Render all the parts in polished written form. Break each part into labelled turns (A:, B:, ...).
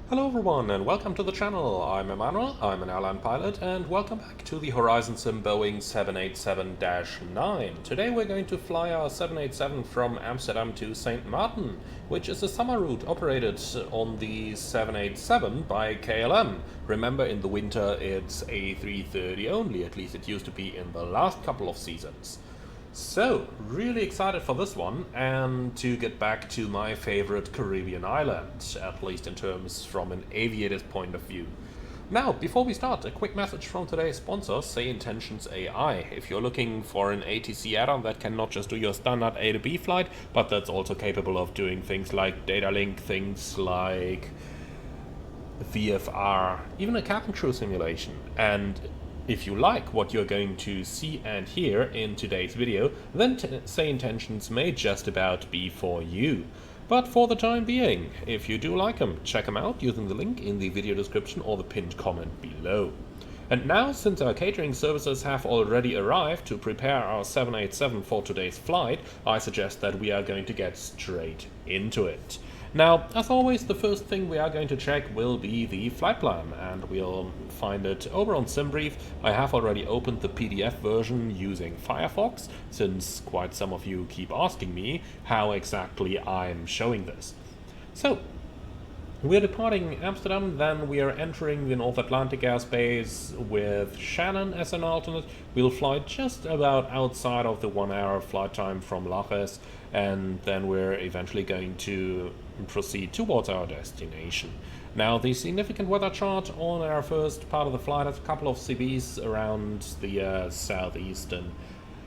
A: Hello everyone and welcome to the channel. I'm Emmanuel, I'm an airline pilot, and welcome back to the Horizon Sim Boeing 787-9. Today we're going to fly our 787 from Amsterdam to St. Maarten, which is a summer route operated on the 787 by KLM. Remember, in the winter it's A330 only, at least it used to be in the last couple of seasons. So, really excited for this one, and to get back to my favorite Caribbean island, at least in terms from an aviator's point of view. Now, before we start, a quick message from today's sponsor, Say Intentions AI. If you're looking for an ATC add-on that can not just do your standard A to B flight, but that's also capable of doing things like data link, things like VFR, even a cabin crew simulation, and if you like what you're going to see and hear in today's video, then Say Intentions may just about be for you. But for the time being, if you do like them, check them out using the link in the video description or the pinned comment below. And now, since our catering services have already arrived to prepare our 787 for today's flight, I suggest that we are going to get straight into it. Now, as always, the first thing we are going to check will be the flight plan, and we'll find it over on SimBrief. I have already opened the PDF version using Firefox, since quite some of you keep asking me how exactly I'm showing this. So, we're departing Amsterdam, then we are entering the North Atlantic airspace with Shannon as an alternate. We'll fly just about outside of the 1 hour flight time from Lajes, and then we're eventually going to proceed towards our destination. Now, the significant weather chart on our first part of the flight has a couple of CBs around the southeastern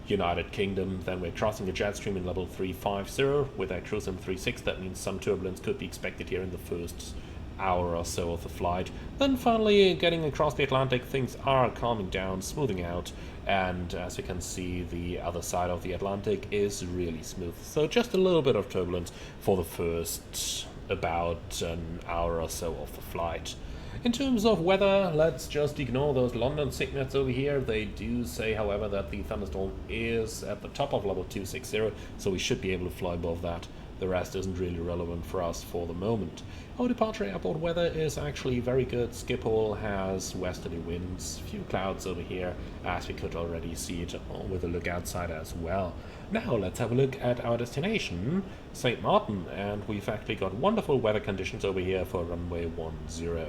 A: United Kingdom. Then we're crossing a jet stream in level 350 with a cruise in 36. That means some turbulence could be expected here in the first hour or so of the flight. Then finally getting across the Atlantic, things are calming down, smoothing out, and as you can see, the other side of the Atlantic is really smooth. So just a little bit of turbulence for the first about an hour or so of the flight. In terms of weather, let's just ignore those London signets over here. They do say, however, that the thunderstorm is at the top of level 260, so we should be able to fly above that. The rest isn't really relevant for us for the moment. Our departure airport weather is actually very good. Schiphol has westerly winds, few clouds over here, as we could already see it with a look outside as well. Now let's have a look at our destination, St. Maarten, and we've actually got wonderful weather conditions over here for runway 10.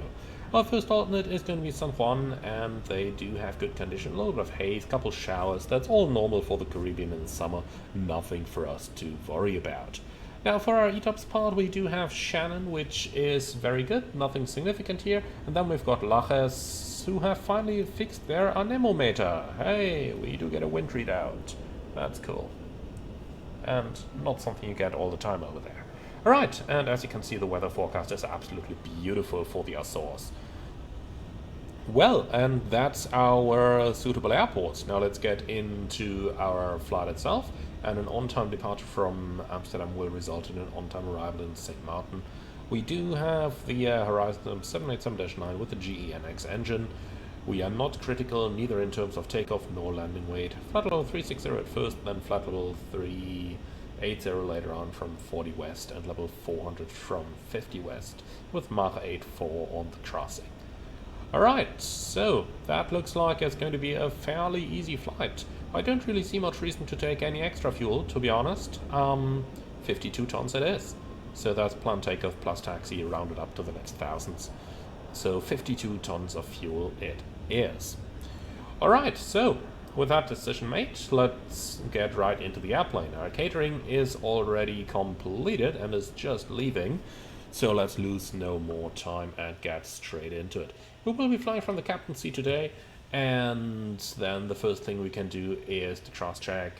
A: Our first alternate is going to be San Juan, and they do have good condition, a little bit of haze, couple showers. That's all normal for the Caribbean in the summer, nothing for us to worry about. Now for our ETOPS part, we do have Shannon, which is very good, nothing significant here. And then we've got Lajes, who have finally fixed their anemometer. Hey, we do get a wind readout. That's cool. And not something you get all the time over there. Alright, and as you can see, the weather forecast is absolutely beautiful for the Azores. Well, and that's our suitable airport. Now let's get into our flight itself, and an on-time departure from Amsterdam will result in an on-time arrival in St. Maarten. We do have the Horizon 787-9 with the GE-NX engine. We are not critical, neither in terms of takeoff nor landing weight. Flight level 360 at first, then flight level 380 later on from 40 west, and level 400 from 50 west, with Mach 84 on the crossing. Alright, so that looks like it's going to be a fairly easy flight. I don't really see much reason to take any extra fuel, to be honest. 52 tons it is. So that's planned takeoff plus taxi rounded up to the next thousands. So 52 tons of fuel it is. Alright, so with that decision made, let's get right into the airplane. Our catering is already completed and is just leaving. So let's lose no more time and get straight into it. We will be flying from the captain's seat today, and then the first thing we can do is to cross-check.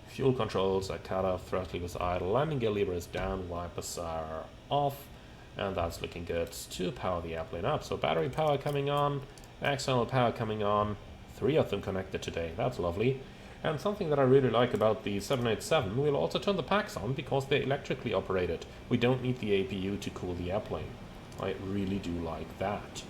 A: Fuel controls are cut off, thrust levers idle, landing gear lever is down, wipers are off, and that's looking good to power the airplane up. So battery power coming on, external power coming on, 3 of them connected today, that's lovely. And something that I really like about the 787, we'll also turn the packs on because they're electrically operated. We don't need the APU to cool the airplane. I really do like that.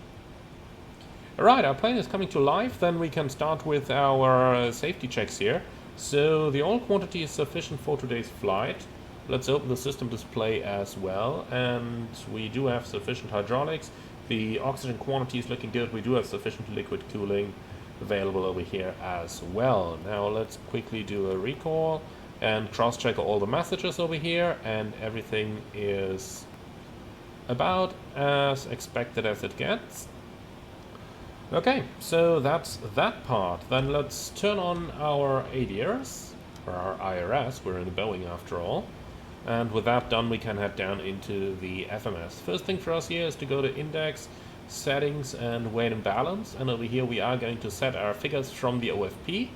A: Alright, our plane is coming to life, then we can start with our safety checks here. So the oil quantity is sufficient for today's flight. Let's open the system display as well, and we do have sufficient hydraulics. The oxygen quantity is looking good. We do have sufficient liquid cooling available over here as well. Now let's quickly do a recall and cross-check all the messages over here, and everything is about as expected as it gets. Okay, so that's that part. Then let's turn on our ADRs, or our IRS, we're in a Boeing after all. And with that done, we can head down into the FMS. First thing for us here is to go to Index, Settings, and Weight and Balance. And over here we are going to set our figures from the OFP.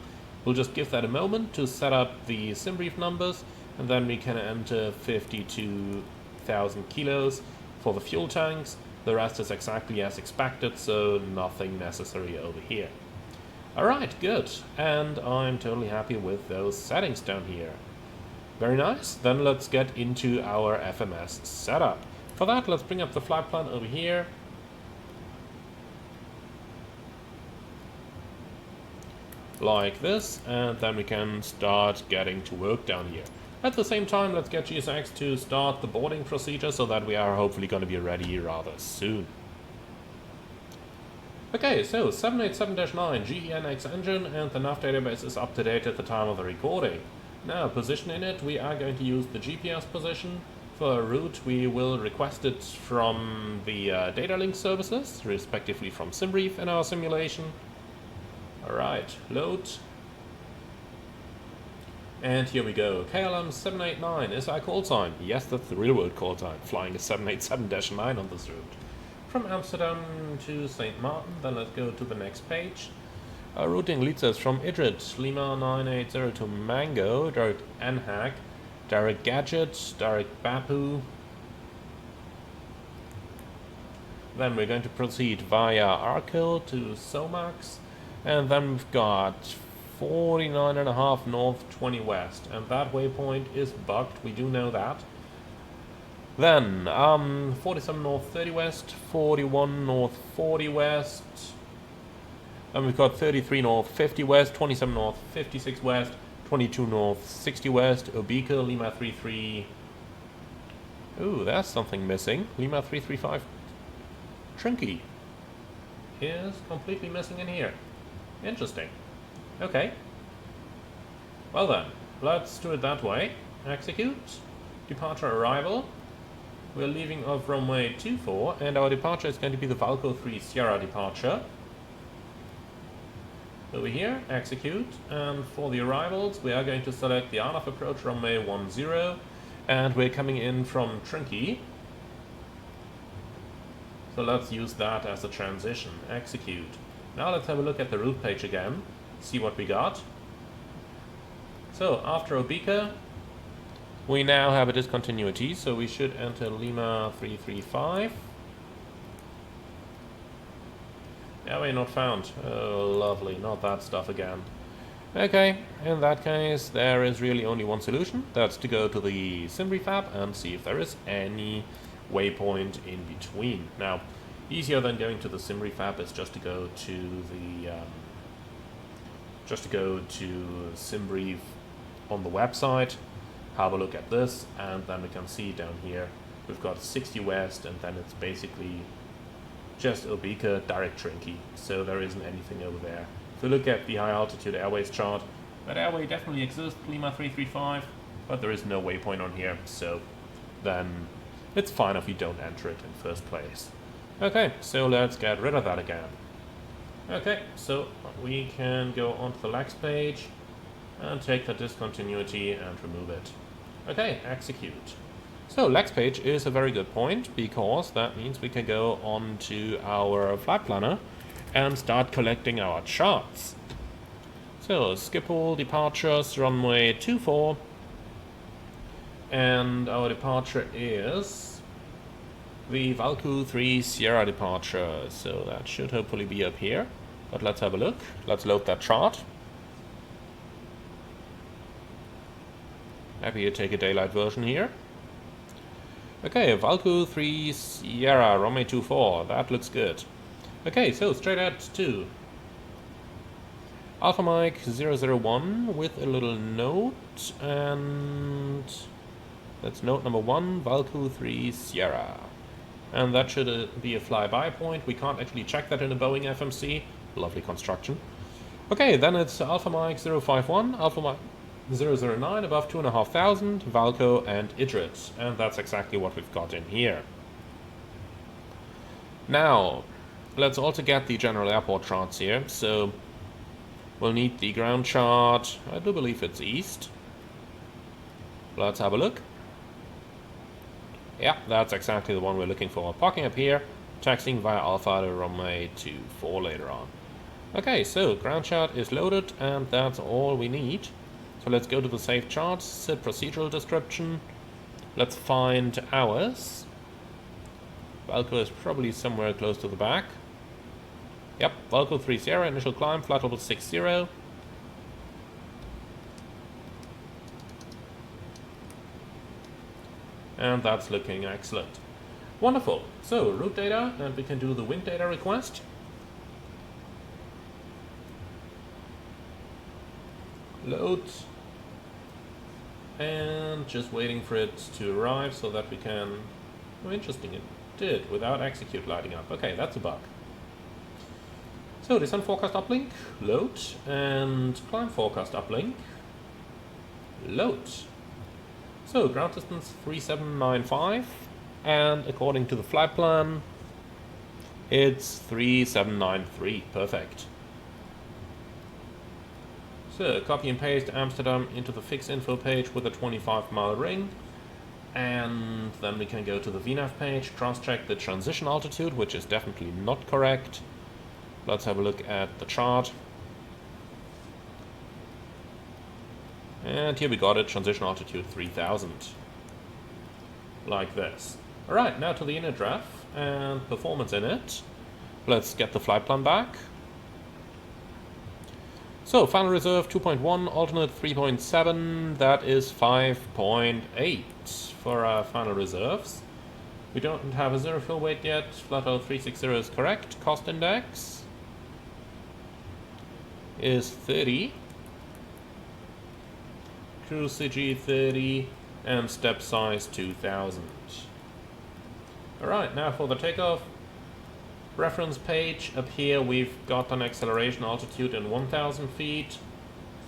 A: We'll just give that a moment to set up the SimBrief numbers, and then we can enter 52,000 kilos for the fuel tanks. The rest is exactly as expected, so nothing necessary over here. Alright, good. And I'm totally happy with those settings down here. Very nice. Then let's get into our FMS setup. For that, let's bring up the flight plan over here. Like this, and then we can start getting to work down here. At the same time, let's get GSX to start the boarding procedure so that we are hopefully going to be ready rather soon. Okay, so 787-9 GENX engine, and the nav database is up to date at the time of the recording. Now, position in it, we are going to use the GPS position. For a route, we will request it from the data link services, respectively from SimBrief in our simulation. Alright, load. And here we go. KLM 789 is our call sign. Yes, that's the real world call sign, flying a 787-9 on this route. From Amsterdam to St. Maarten, then let's go to the next page. Our routing leads us from Idrit, Lima 980 to Mango, direct NHAG, direct Gadget, direct Bapu. Then we're going to proceed via Arkil to Somax, and then we've got 49.5 north, 20 west, and that waypoint is bugged, we do know that. Then 47 north, 30 west, 41 north, 40 west. Then we've got 33 north, 50 west, 27 north, 56 west, 22 north, 60 west, Obika, Lima 33. Ooh, that's something missing. Lima 335 Trinky is completely missing in here. Interesting. Okay. Well then, let's do it that way. Execute. Departure arrival. We're leaving off runway 24, and our departure is going to be the Valco 3 Sierra departure. Over here, execute, and for the arrivals we are going to select the RNAV approach runway 10, and we're coming in from Trinky. So let's use that as a transition. Execute. Now let's have a look at the route page again, see what we got. So after Obika, we now have a discontinuity, so we should enter Lima 335. Airway not found. Oh, lovely. Not that stuff again. Okay, in that case, there is really only one solution. That's to go to the SimBrief app and see if there is any waypoint in between. Now, easier than going to the SimBrief app is just to go to the SimBrief on the website. Have a look at this, and then we can see down here we've got 60 west, and then it's basically just Obika, direct Trinky, so there isn't anything over there. If we look at the high altitude airways chart, that airway definitely exists, Lima 335, but there is no waypoint on here, so then it's fine if we don't enter it in first place. Okay, so let's get rid of that again. Okay, so we can go onto the Lex page and take the discontinuity and remove it. Okay, execute. So Lex page is a very good point, because that means we can go on to our flight planner and start collecting our charts. So Schiphol departures runway 24, and our departure is the Valco 3 Sierra departure, so that should hopefully be up here. But let's have a look. Let's load that chart. Happy to take a daylight version here. Okay, Valco 3 Sierra, runway 24, that looks good. Okay, so straight out to Alpha Mike 001 with a little note, and that's note number 1, Valco 3 Sierra. And that should be a flyby point. We can't actually check that in a Boeing FMC. Lovely construction. Okay, then it's Alpha Mike 051, Alpha Mike 009 above 2,500, Valco and Idris. And that's exactly what we've got in here. Now, let's also get the general airport charts here. So, we'll need the ground chart. I do believe it's east. Let's have a look. Yeah, that's exactly the one we're looking for. Parking up here, taxiing via Alpha to runway 24 later on. Okay, so ground chart is loaded, and that's all we need. So let's go to the safe charts, set procedural description. Let's find ours. Valco is probably somewhere close to the back. Yep, Valco 30, initial climb, flight level 60. And that's looking excellent. Wonderful. So, route data, and we can do the wind data request. Load. And just waiting for it to arrive so that we can... Oh, interesting, it did, without execute lighting up. Okay, that's a bug. So, descent forecast uplink, load, and climb forecast uplink, load. So, ground distance 3795, and according to the flight plan, it's 3793. Perfect. So, copy and paste Amsterdam into the fix info page with a 25-mile ring, and then we can go to the VNAV page, cross-check the transition altitude, which is definitely not correct. Let's have a look at the chart. And here we got it, transition altitude 3000. Like this. Alright, now to the inner draft and performance in it. Let's get the flight plan back. So, final reserve 2.1, alternate 3.7, that is 5.8 for our final reserves. We don't have a zero fuel weight yet, flight level 360 is correct, cost index is 30. Cruise CG 30 and step size 2000. Alright, now for the takeoff. Reference page, up here we've got an acceleration altitude in 1000 feet.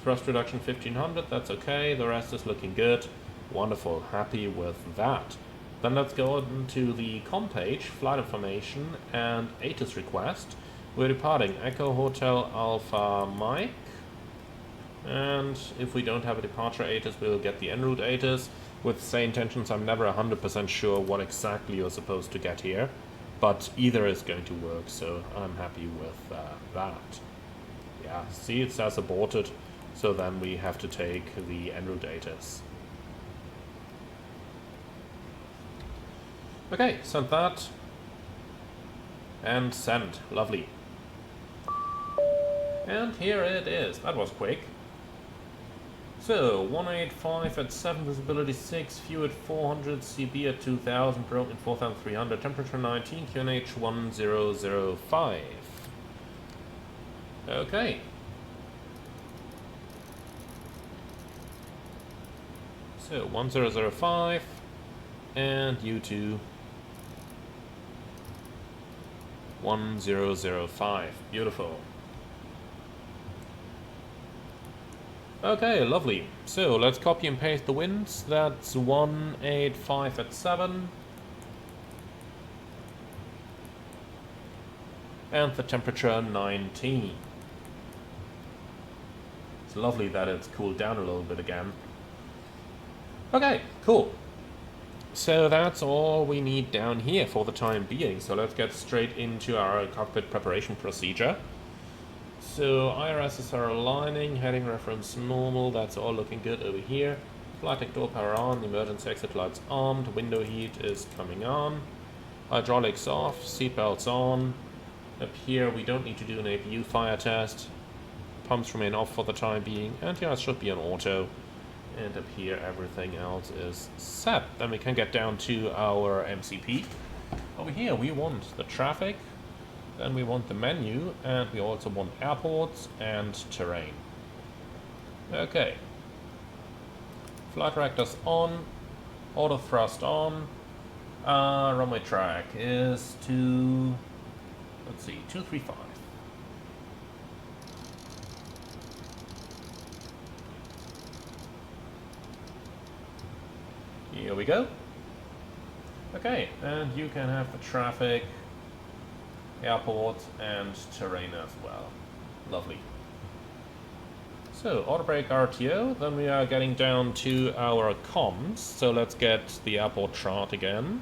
A: Thrust reduction 1500, that's okay, the rest is looking good. Wonderful, happy with that. Then let's go into the com page, flight information and ATIS request. We're departing Echo Hotel Alpha Mike. And if we don't have a departure ATIS, we'll get the en route ATIS. With say intentions, I'm never 100% sure what exactly you're supposed to get here, but either is going to work, so I'm happy with that. Yeah, see, it says aborted, so then we have to take the en route ATIS. Okay, send that. And send. Lovely. And here it is. That was quick. So, 185 at 7, visibility 6, view at 400, CB at 2000, broken 4300, temperature 19, QNH 1005. Okay. So, 1005, and U2 1005. Beautiful. Okay, lovely. So let's copy and paste the winds. That's 185 at 7. And the temperature 19. It's lovely that it's cooled down a little bit again. Okay, cool. So that's all we need down here for the time being. So let's get straight into our cockpit preparation procedure. So IRSs are aligning, heading reference normal, that's all looking good over here. Flight deck door power on, emergency exit lights armed, window heat is coming on. Hydraulics off, seatbelts on. Up here we don't need to do an APU fire test. Pumps remain off for the time being, anti-ice should be on auto. And up here everything else is set. Then we can get down to our MCP. Over here we want the traffic. Then we want the menu, and we also want airports and terrain. Okay. Flight reactors on, auto thrust on, Runway track is to, let's see, 235. Here we go. Okay, and you can have the traffic, airport, and terrain as well. Lovely. So, auto brake RTO, then we are getting down to our comms, so let's get the airport chart again.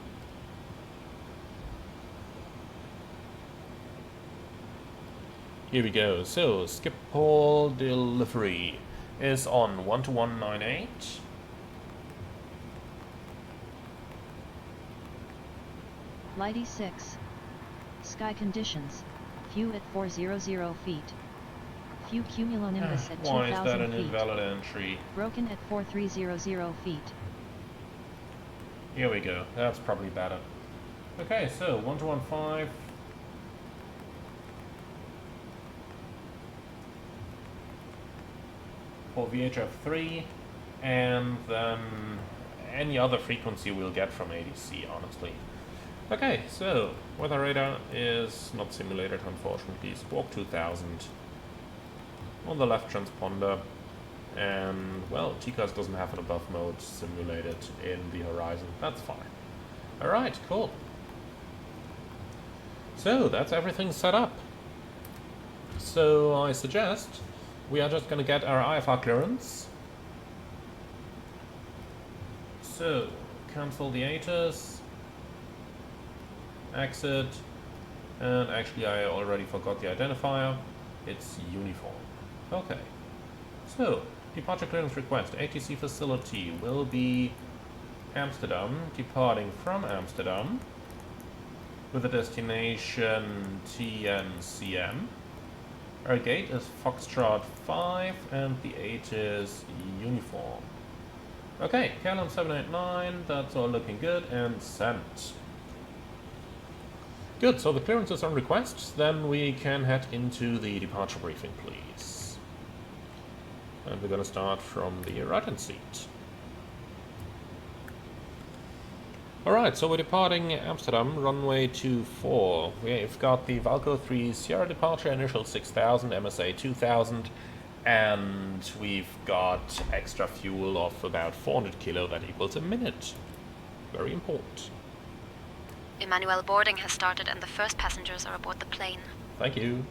A: Here we go, so Schiphol delivery is on 12198.
B: Flight E6. Sky conditions. Few at 400 feet. Few cumulonimbus at 2,000 feet.
A: Why is that an invalid entry?
B: Broken at 4300 feet.
A: Here we go. That's probably better. Okay, so 1215. For VHF3, and then any other frequency we'll get from ADC, honestly. Okay, so weather radar is not simulated, unfortunately. Squawk 2000 on the left transponder, and well, TCAS doesn't have an above mode simulated in the horizon. That's fine. Alright, cool. So that's everything set up. So I suggest we are just going to get our IFR clearance. So cancel the ATIS. Exit, and actually I already forgot the identifier. It's uniform. Okay, so departure clearance request. ATC facility will be Amsterdam, departing from Amsterdam with a destination TNCM. Our gate is Foxtrot 5 and the 8 is uniform. Okay, KLM 789, that's all looking good, and sent. Good, so the clearance is on request, then we can head into the departure briefing, please. And we're going to start from the right-hand seat. Alright, so we're departing Amsterdam, runway 24. We've got the Valco 3 Sierra departure, initial 6000, MSA 2000, and we've got extra fuel of about 400 kilo, that equals a minute. Very important.
C: Emmanuel, boarding has started and the first passengers are aboard the plane.
A: Thank you.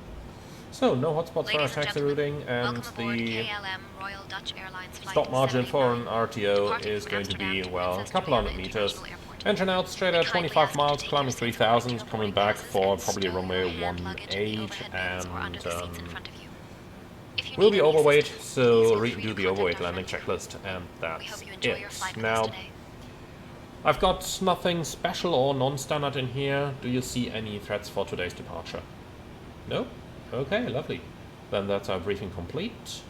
A: So, no hotspots for our taxi routing, and the
C: KLM Royal Dutch Airlines flight
A: stop margin for an RTO is going to be, well, a couple hundred meters. Engine out straight at 25 miles, climbing 3000, coming back for probably runway 18, and we'll be overweight, so redo the overweight landing checklist, and that's it. Now, I've got nothing special or non-standard in here. Do you see any threats for today's departure? No? Okay, lovely. Then that's our briefing complete.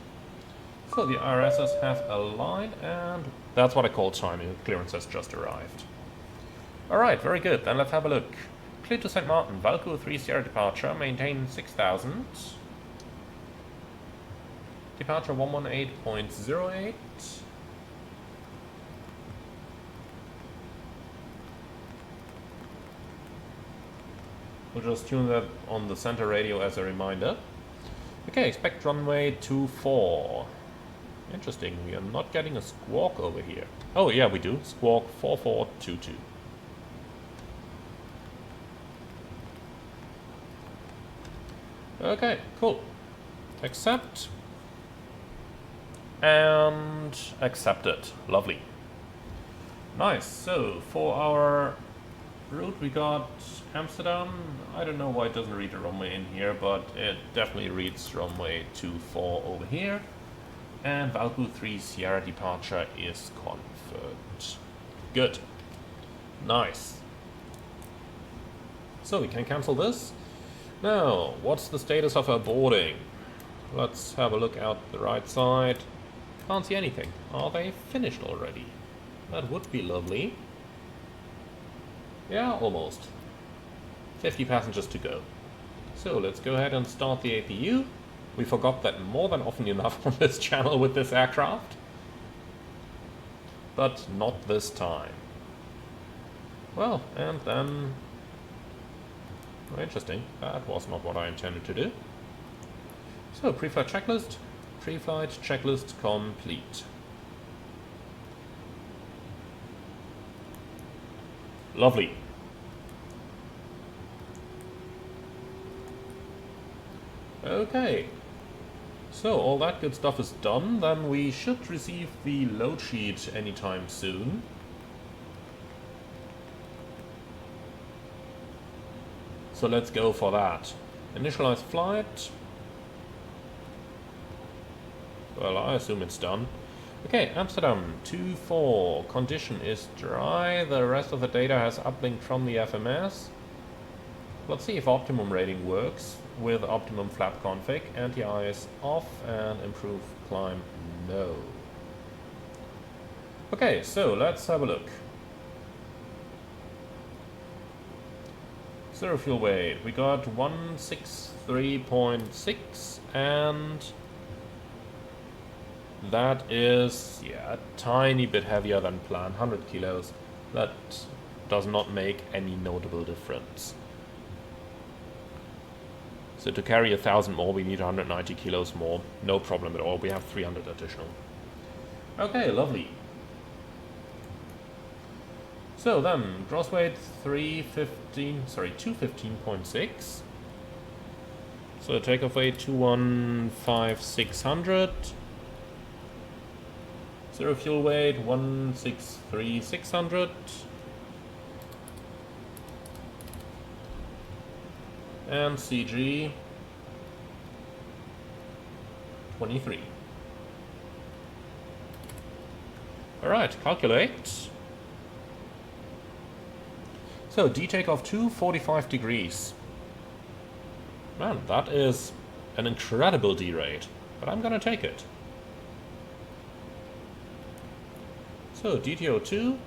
A: So the IRSs have aligned, and that's what I call timing. Clearance has just arrived. Alright, very good. Then let's have a look. Clear to St. Maarten, Valco 3 Sierra departure, maintain 6000. Departure 118.08. We'll just tune that on the center radio as a reminder. Okay, expect runway 24. Interesting, we are not getting a squawk over here. Oh yeah, we do. Squawk 4422. Okay, cool. Accept. And accepted. Lovely. Nice. So, for our route we got Amsterdam. I don't know why it doesn't read the runway in here, but it definitely reads runway 24 over here. And Valco 3 Sierra departure is confirmed. Good. Nice. So we can cancel this. Now, what's the status of our boarding? Let's have a look out the right side. Can't see anything. Are they finished already? That would be lovely. Yeah, almost. 50 passengers to go. So let's go ahead and start the APU. We forgot that more than often enough on this channel with this aircraft. But not this time. Well, and then... Oh, interesting. That was not what I intended to do. So, pre-flight checklist. Pre-flight checklist complete. Lovely. Okay. So, all that good stuff is done. Then we should receive the load sheet anytime soon. So let's go for that. Initialize flight. Well, I assume it's done. Okay, Amsterdam 2-4. Condition is dry. The rest of the data has uplinked from the FMS. Let's see if optimum rating works with optimum flap config. Anti-ice off and improve climb no. Okay, so let's have a look. Zero fuel weight. We got 163.6 and that is, yeah, a tiny bit heavier than planned, 100 kilos. That does not make any notable difference. So to carry 1,000 more, we need 190 kilos more. No problem at all. We have 300 additional. Okay, lovely. So then, gross weight 215.6. So takeoff weight 215,600. Zero fuel weight 163,600. And CG 23. Alright, calculate. So, D-takeoff 245 degrees. Man, that is an incredible D-rate, but I'm gonna take it. So, DTO2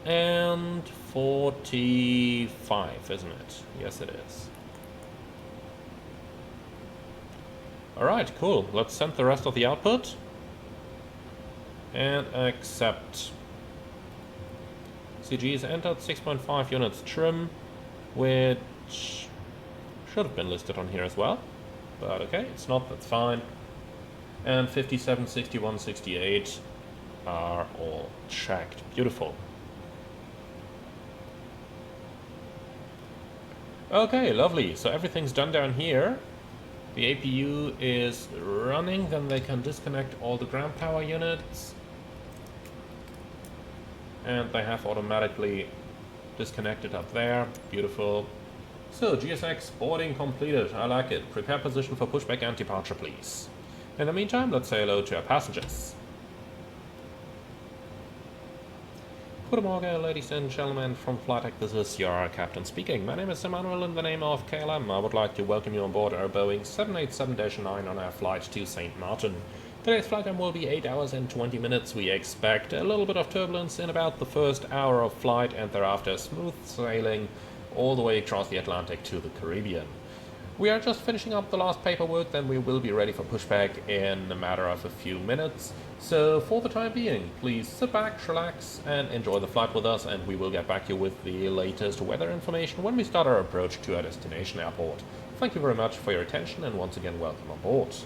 A: and 45, isn't it? Yes, it is. Alright, cool. Let's send the rest of the output. And accept. CG is entered, 6.5 units trim, which should have been listed on here as well. But okay, it's not, that's fine. And 57, 61, 68 are all checked. Beautiful. Okay, lovely. So everything's done down here. The APU is running, then they can disconnect all the ground power units. And they have automatically disconnected up there. Beautiful. So, GSX boarding completed. I like it. Prepare position for pushback and departure, please. In the meantime, let's say hello to our passengers. Good morning, ladies and gentlemen from Flytech. This is your captain speaking. My name is Emmanuel. In the name of KLM, I would like to welcome you on board our Boeing 787-9 on our flight to St. Maarten. Today's flight time will be 8 hours and 20 minutes. We expect a little bit of turbulence in about the first hour of flight and thereafter smooth sailing all the way across the Atlantic to the Caribbean. We are just finishing up the last paperwork, then we will be ready for pushback in a matter of a few minutes. So for the time being, please sit back, relax and enjoy the flight with us, and we will get back to you with the latest weather information when we start our approach to our destination airport. Thank you very much for your attention and once again welcome on board.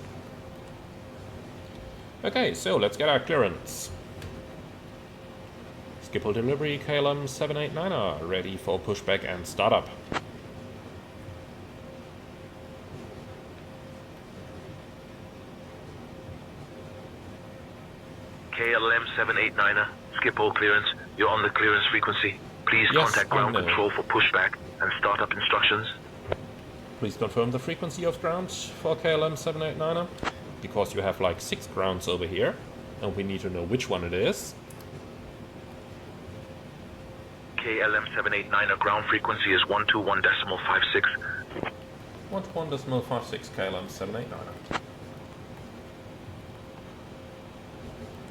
A: Okay, so let's get our clearance. Schiphol delivery KLM 789er ready for pushback and startup.
D: KLM 789er, Schiphol clearance. You're on the clearance frequency. Please contact ground control for pushback and startup instructions.
A: Please confirm the frequency of ground for KLM 789er. Because you have like 6 grounds over here, and we need to know which one it is.
D: KLM 789er ground frequency is 121.56.
A: 121.56 KLM 789er.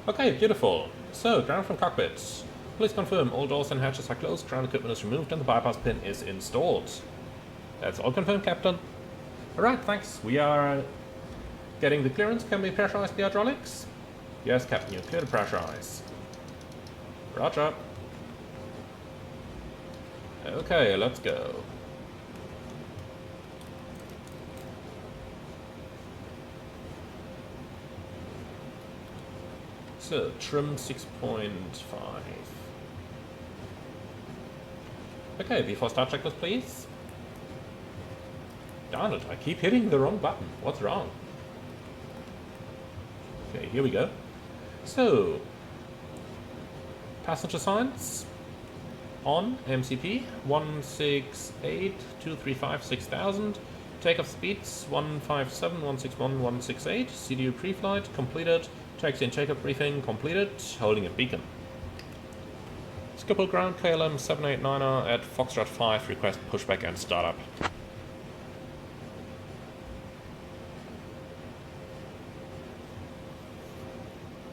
A: Okay, beautiful. So, ground from cockpit. Please confirm all doors and hatches are closed, ground equipment is removed, and the bypass pin is installed. That's all confirmed, Captain. Alright, thanks. We are getting the clearance. Can we pressurize the hydraulics? Yes, Captain, you're clear to pressurize. Roger. Okay, let's go. So, trim 6.5. Okay, before start checklist, please. Darn it, I keep hitting the wrong button. What's wrong? Okay, here we go. So, passenger signs on MCP 168.235.6000. Takeoff speeds 157, 161, 168. CDU pre-flight completed. Taxi and takeoff briefing completed. Holding a beacon. Skipple ground KLM 789er at Foxtrot 5. Request pushback and startup.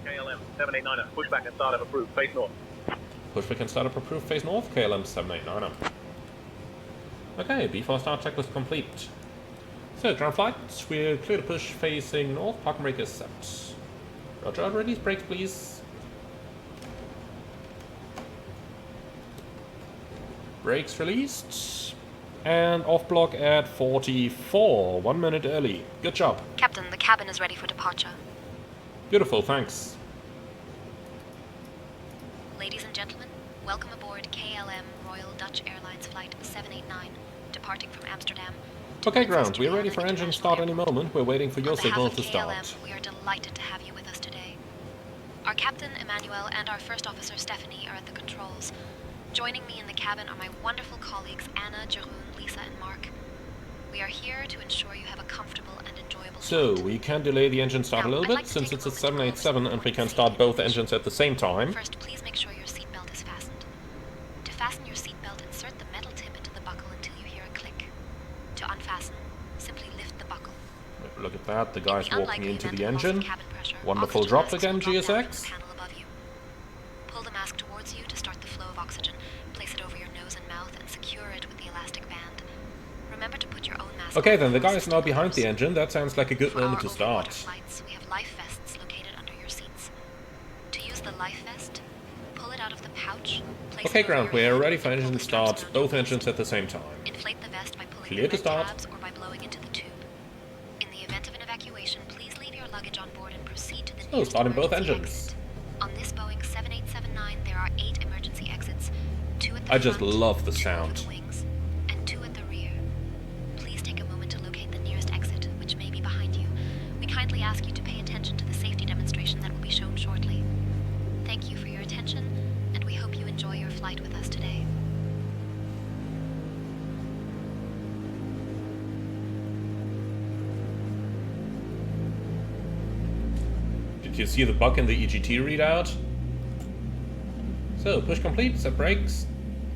E: KLM 789er, pushback and startup approved, face north.
A: Pushback and startup approved, face north, KLM 789er. Okay, before start checklist complete. So, ground flight, we're clear to push facing north, parking brake is set. Roger, release brakes please. Brakes released. And off block at 44, 1 minute early. Good job.
C: Captain, the cabin is ready for departure.
A: Beautiful, thanks.
C: Ladies and gentlemen, welcome aboard KLM Royal Dutch Airlines Flight 789, departing from Amsterdam.
A: Okay, ground, we're ready for engine start any moment. We're waiting for your signal to start.
C: KLM, we are delighted to have you with us today. Our captain, Emmanuel, and our first officer, Stephanie, are at the controls. Joining me in the cabin are my wonderful colleagues, Anna, Jeroen, Lisa, and Mark. We are here to ensure you have a comfortable and enjoyable
A: So,
C: flight.
A: we can delay the engine start a little bit, since it's a 787 and we can start both engines at the same time.
C: First, please make sure your seatbelt is fastened. To fasten your seatbelt, insert the metal tip into the buckle until you hear a click. To unfasten, simply lift the buckle.
A: Look at that, the guy's walking into the
C: event of loss of
A: engine.
C: cabin pressure,
A: Wonderful
C: oxygen
A: drop
C: masks
A: again,
C: will drop down from
A: GSX.
C: the panel above you. Pull the mask towards you to start the flow of oxygen. Place it over your nose and mouth and secure it with the elastic band. Remember to put your own mask
A: Okay,
C: on
A: then the
C: before
A: guy is now
C: assisting
A: behind the
C: others.
A: engine. That sounds like a good
C: For
A: moment
C: our
A: to
C: overwater
A: start.
C: flights, we have life vests located under your seats. To use the life vest, pull it out of the pouch. Place
A: Okay,
C: it over
A: ground,
C: your
A: we're
C: head
A: ready
C: and
A: for
C: pull
A: engine
C: the straps
A: start,
C: around your
A: both
C: waist.
A: engines at the same time.
C: Inflate the vest by pulling
A: Clear
C: the
A: to
C: red
A: start.
C: tabs or by blowing into the tube. In the event of an evacuation, please leave your luggage on board and proceed to the
A: So,
C: nearest
A: starting both
C: emergency
A: engines.
C: exit. On this Boeing 7879, there are 8 emergency exits. 2 at the
A: I just
C: front,
A: love the
C: 2
A: sound.
C: over the wings, and 2 at the rear. Please take a moment to locate the nearest exit, which may be behind you. We kindly ask you to pay attention to the safety demonstration that will be shown shortly. Thank you for your attention, and we hope you enjoy your flight with us today.
A: Did you see the bug in the EGT readout? So, push complete, set brakes,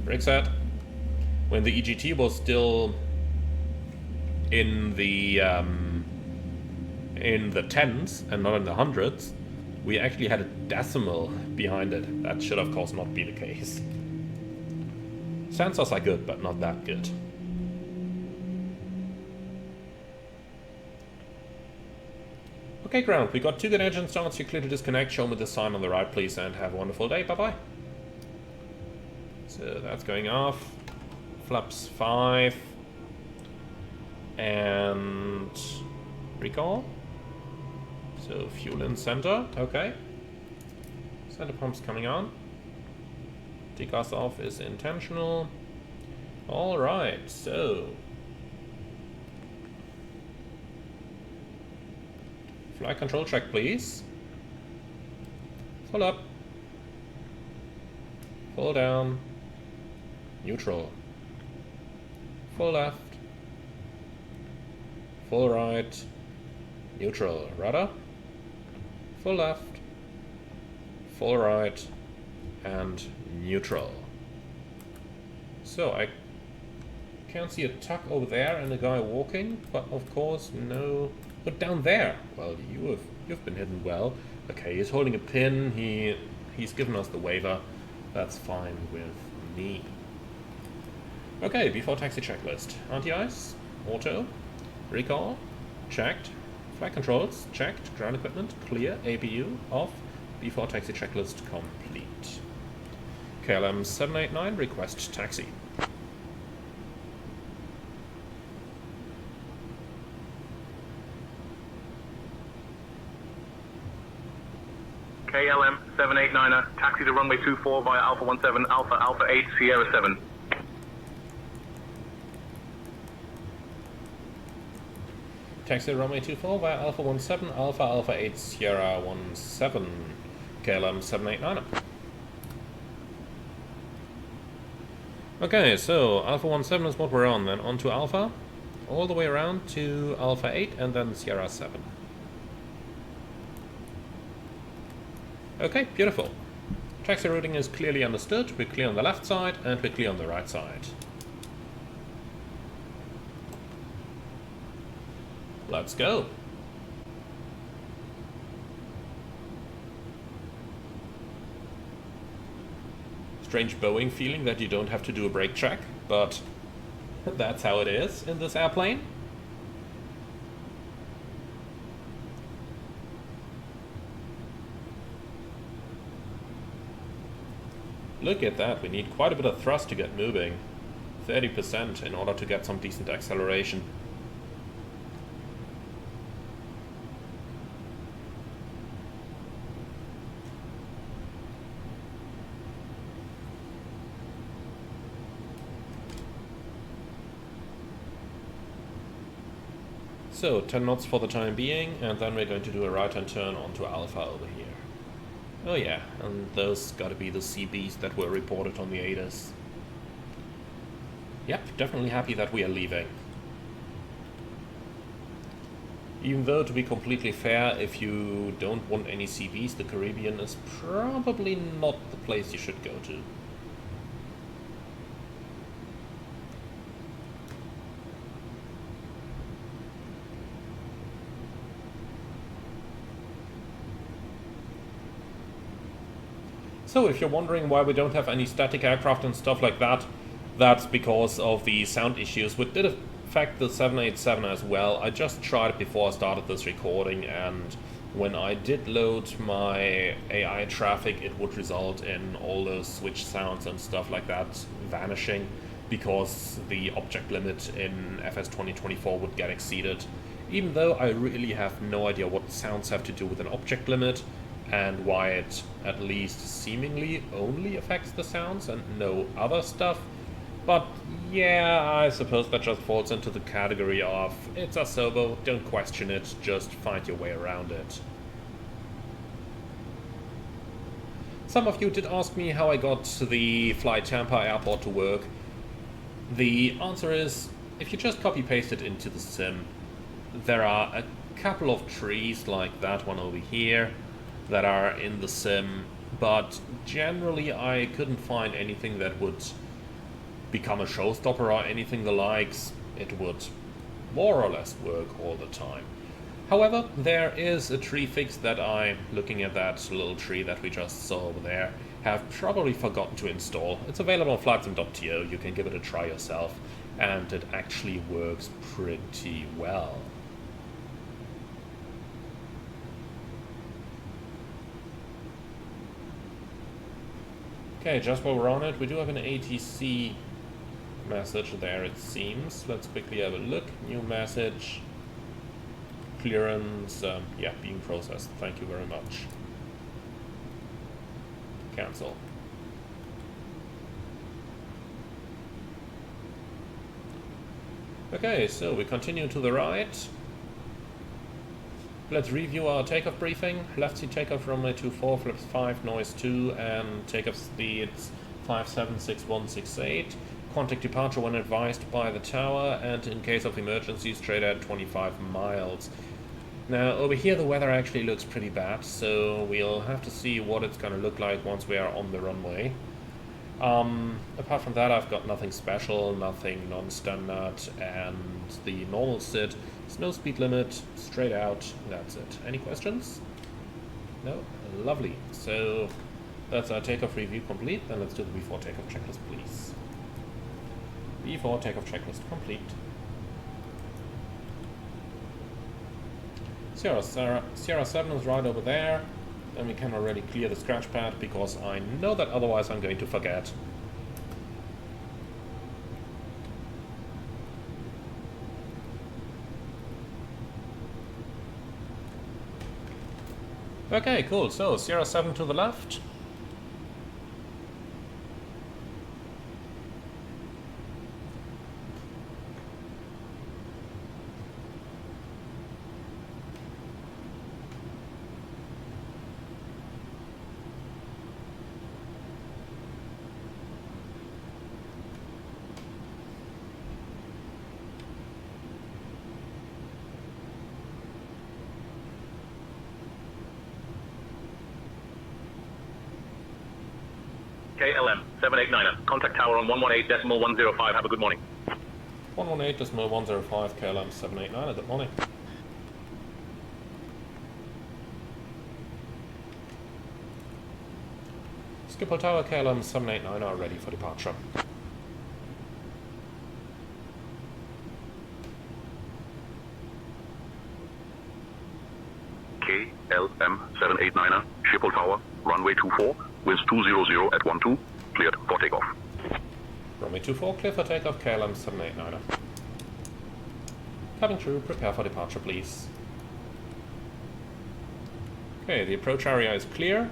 A: brake set. When the EGT was still in the tens and not in the hundreds, we actually had a decimal behind it. That should of course not be the case. Sensors are good, but not that good. Okay, ground, we got 2 good engine starts. You're clear to disconnect. Show me the sign on the right, please, and have a wonderful day. Bye-bye. So that's going off. Flaps 5. And recall. So fuel in center. Okay. Center pump's coming on. Degas off is intentional. Alright, so flight control check, please. Full up. Full down. Neutral. Full left. Full right. Neutral. Rudder. Full left. Full right. And neutral. So I can't see a tuck over there and a guy walking, but of course no. But down there, well, you've been hidden well. Okay, he's holding a pin. He's given us the waiver. That's fine with me. Okay, before taxi checklist. Anti-ice, auto, recall, checked. Flight controls, checked. Ground equipment, clear. APU, off. Before taxi checklist complete. KLM 789, request taxi.
E: KLM 789er, taxi to runway 24 via Alpha 17, Alpha 8, Sierra 7.
A: Taxi to runway 24 via Alpha 17, Alpha 8, Sierra 17, KLM 789er. Okay, so Alpha 17 is what we're on, then on to Alpha, all the way around to Alpha 8 and then Sierra 7. Okay, beautiful. Taxi routing is clearly understood, we're clear on the left side and we're clear on the right side. Let's go. Strange Boeing feeling that you don't have to do a brake check, but that's how it is in this airplane. Look at that, we need quite a bit of thrust to get moving. 30% in order to get some decent acceleration. So 10 knots for the time being, and then we're going to do a right-hand turn onto Alpha over here. Oh yeah, and those gotta be the CBs that were reported on the ADAS. Yep, definitely happy that we are leaving. Even though, to be completely fair, if you don't want any CBs, the Caribbean is probably not the place you should go to. So if you're wondering why we don't have any static aircraft and stuff like that, that's because of the sound issues, which did affect the 787 as well. I just tried it before I started this recording, and when I did load my AI traffic, it would result in all those switch sounds and stuff like that vanishing, because the object limit in FS 2024 would get exceeded. Even though I really have no idea what sounds have to do with an object limit, and why it at least seemingly only affects the sounds and no other stuff. But yeah, I suppose that just falls into the category of it's a Sobo, don't question it, just find your way around it. Some of you did ask me how I got the Flight Tampa airport to work. The answer is, if you just copy paste it into the sim, there are a couple of trees like that one over here that are in the sim, but generally I couldn't find anything that would become a showstopper or anything the likes. It would more or less work all the time. However, there is a tree fix that I, looking at that little tree that we just saw over there, have probably forgotten to install. It's available on flightsim.to, you can give it a try yourself, and it actually works pretty well. Okay, just while we're on it, we do have an ATC message there, it seems. Let's quickly have a look. New message. Clearance, yeah, being processed. Thank you very much. Cancel. Okay, so we continue to the right. Let's review our takeoff briefing. Left seat takeoff runway 24, flaps 5, noise 2, and takeoff speeds 576168. Contact departure when advised by the tower, and in case of emergency, straight at 25 miles. Now, over here the weather actually looks pretty bad, so we'll have to see what it's going to look like once we are on the runway. Apart from that, I've got nothing special, nothing non-standard, and the normal sit. No speed limit, straight out, that's it. Any questions? No? Lovely. So that's our takeoff review complete. Then let's do the before takeoff checklist, please. Before takeoff checklist complete. Sierra 7 is right over there. Then we can already clear the scratch pad, because I know that otherwise I'm going to forget. Okay, cool. So, Sierra 7 to the left.
E: KLM 789er, contact tower on 118.105. Have a good morning.
A: 118.105 KLM 789, good morning. Schiphol Tower KLM 789 are ready for departure.
F: KLM 789er, Schiphol Tower, runway 24, winds 200 at 12, cleared for takeoff.
A: Runway 24, clear for takeoff, KLM 789er. Cabin crew, prepare for departure, please. Okay, the approach area is clear.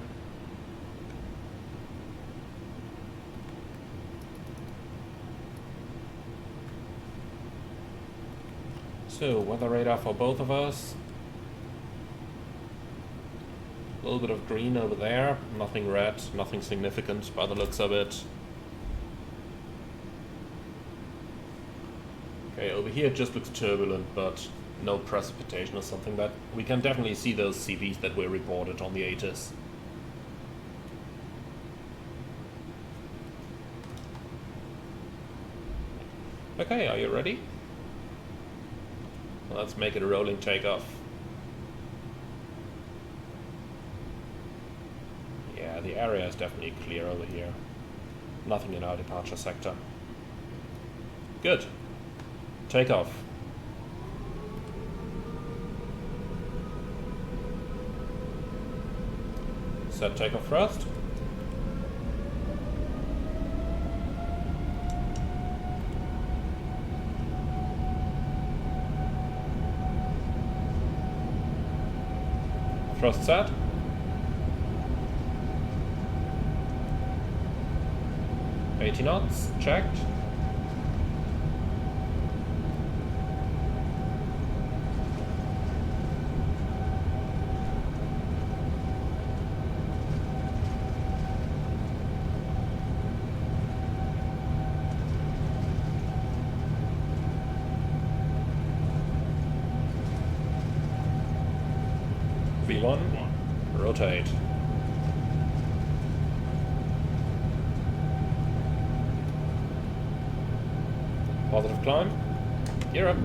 A: So, weather radar for both of us. A little bit of green over there, nothing red, nothing significant by the looks of it. Okay, over here it just looks turbulent, but no precipitation or something. That we can definitely see those CVs that were reported on the ATIS. Okay, are you ready? Let's make it a rolling takeoff. Yeah, the area is definitely clear over here. Nothing in our departure sector. Good. Takeoff. Set takeoff thrust. Thrust set. $80 knots, checked. V1, rotate. Positive climb. Gear up.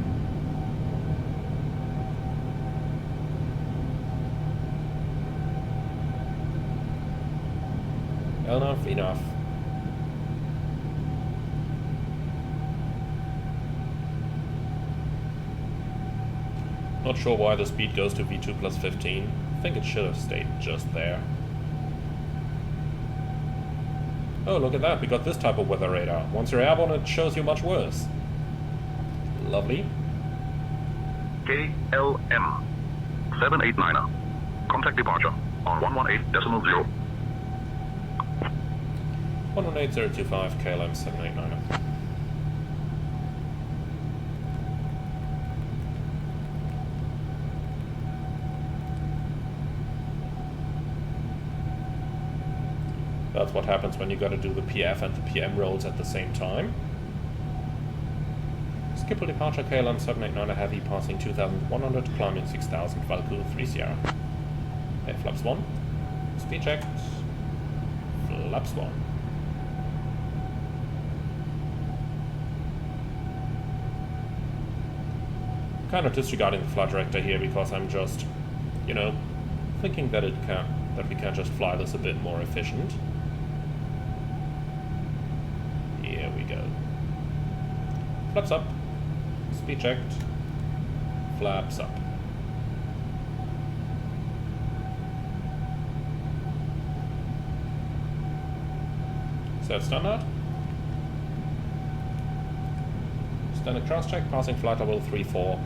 A: Enough, enough. Not sure why the speed goes to V2 plus 15. I think it should have stayed just there. Oh, look at that. We got this type of weather radar. Once you're airborne, it shows you much worse. Lovely.
F: KLM 789er, contact departure on 118.0.
A: 118025 KLM 789er. That's what happens when you gotta do the PF and the PM rolls at the same time. Schiphol departure KLM 789 heavy passing 2100, climbing 6000, Valku 3 Sierra. Okay, flaps 1. Speed checked. Flaps 1. Kind of disregarding the flight director here because I'm just, you know, thinking that we can just fly this a bit more efficient. Here we go. Flaps up. Speed checked. Flaps up. Set standard. Standard cross check, passing flight level 34.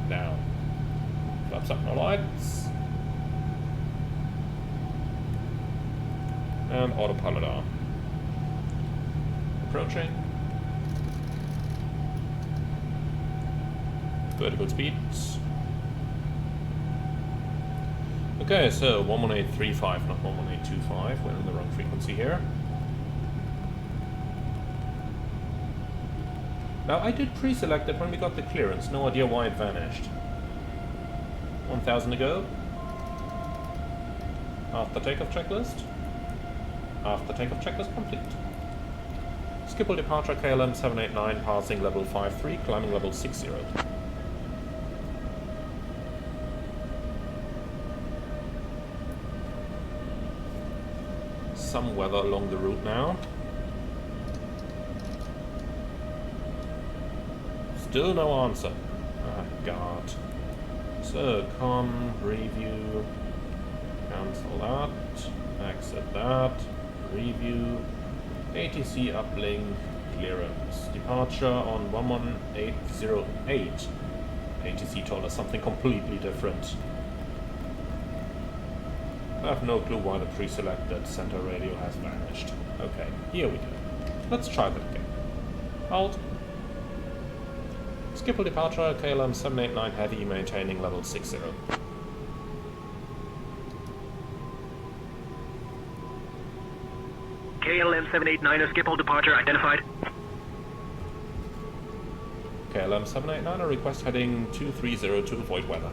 A: Now. Flaps up, no lights. And autopilot on. Approaching. Vertical speeds. Okay, so 11835, not 11825. We're in the wrong frequency here. Now, I did pre-select it when we got the clearance. No idea why it vanished. 1000 to go. After takeoff checklist. After takeoff checklist complete. Schiphol departure KLM 789, passing level 53, climbing level 60. Some weather along the route now. Still no answer. Oh god. So, review, cancel that, exit that, review, ATC uplink, clearance, departure on 11808. ATC told us something completely different. I have no clue why the pre-selected center radio has vanished. Okay, here we go. Let's try that again. Alt. Schiphol departure, KLM 789 heavy, maintaining level 60.
D: KLM 789er Schiphol departure identified.
A: KLM 789, request heading 230 to avoid weather.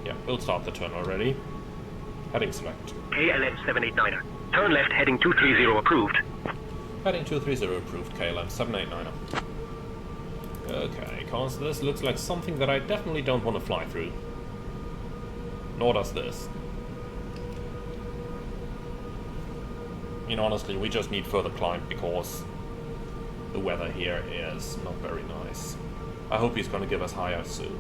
A: Yeah, we'll start the turn already. Heading select.
D: KLM 789er. Turn left heading 230 approved.
A: Heading 230 approved, KLM 789er. Okay, cause this looks like something that I definitely don't want to fly through. Nor does this. I mean, honestly, we just need further climb because the weather here is not very nice. I hope he's gonna give us higher soon.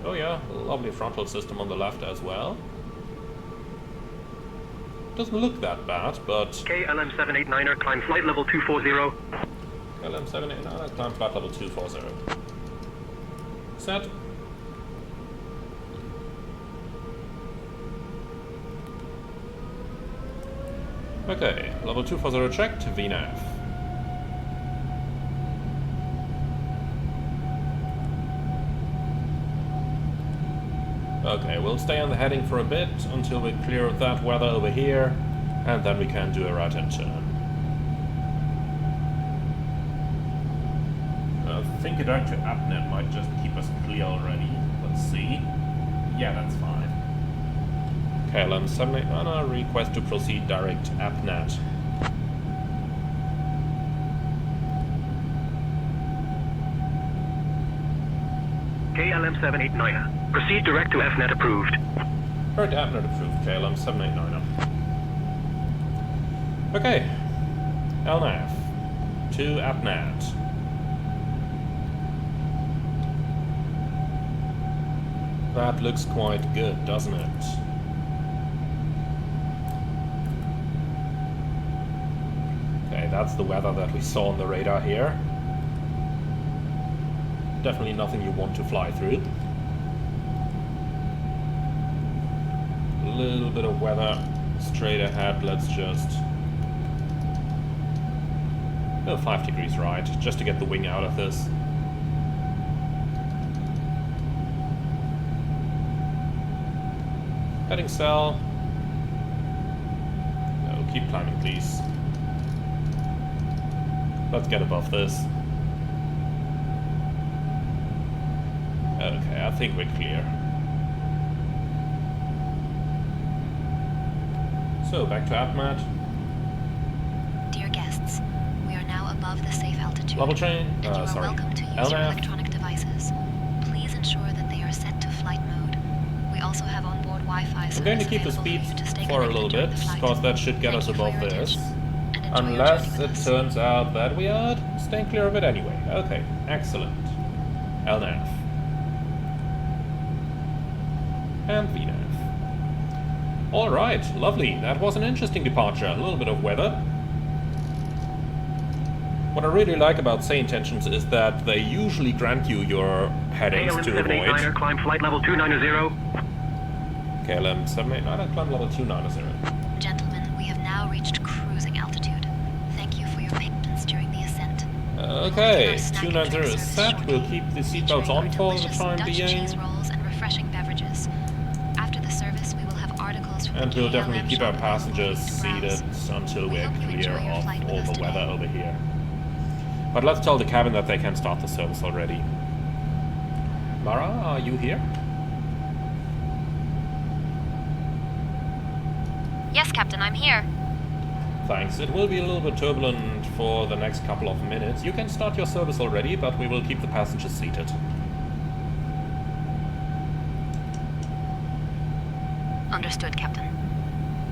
A: Oh yeah, lovely frontal system on the left as well. Doesn't look that bad, but...
D: KLM 789er, climb flight level 240.
A: KLM 789er, climb flight level 240. Set. Okay, level 240 checked, VNAV. Okay, we'll stay on the heading for a bit until we clear that weather over here, and then we can do a right-hand turn. I think a direct to AppNet might just keep us clear already. Let's see. Yeah, that's fine. KLM 789, request to proceed direct AppNet.
D: KLM 789er. Proceed direct to FNet approved.
A: Direct AppNet approved, KLM 789er. Okay. LNAV to AppNet. That looks quite good, doesn't it? Okay, that's the weather that we saw on the radar here. Definitely nothing you want to fly through. A little bit of weather straight ahead. Let's just... oh, 5 degrees right, just to get the wing out of this. Heading cell. No, keep climbing, please. Let's get above this. Okay, I think we're clear. So, back to AppNet.
C: Dear guests, we are now above the safe altitude.
A: Level chain,
C: and you are
A: sorry.
C: welcome to use your
A: LNAV.
C: electronic devices. Please ensure that they are set to flight mode. We also have onboard Wi-Fi service
A: We're going to keep the
C: available
A: speed
C: for you to stay
A: for a little
C: connected during
A: bit,
C: the flight.
A: because that should get
C: Thank
A: us
C: you for
A: above
C: your
A: this.
C: attention, and enjoy your
A: Unless
C: journey
A: it
C: with us.
A: turns out that we are staying clear of it anyway. Okay, excellent. LNAV. And VNAV. Alright, lovely. That was an interesting departure. A little bit of weather. What I really like about say intentions is that they usually grant you your headings to avoid.
D: KLM 789er, climb flight level 290.
A: KLM 789er, climb level 290.
C: Gentlemen, we have now reached cruising altitude. Thank you for your patience during the ascent.
A: Okay, 290 is set. We'll keep the seatbelts on for the time being.
C: Cheese rolls and refreshing beverages. After the service, we will have articles from
A: And
C: the
A: we'll
C: KLM
A: definitely keep our
C: shop
A: passengers
C: to browse.
A: seated until
C: We
A: we're
C: hope you
A: clear
C: enjoy your
A: of
C: flight with
A: all
C: us
A: the weather
C: today.
A: over here. But let's tell the cabin that they can start the service already. Mara, are you here?
C: Yes, Captain, I'm here.
A: Thanks. It will be a little bit turbulent for the next couple of minutes. You can start your service already, but we will keep the passengers seated.
C: Understood, Captain.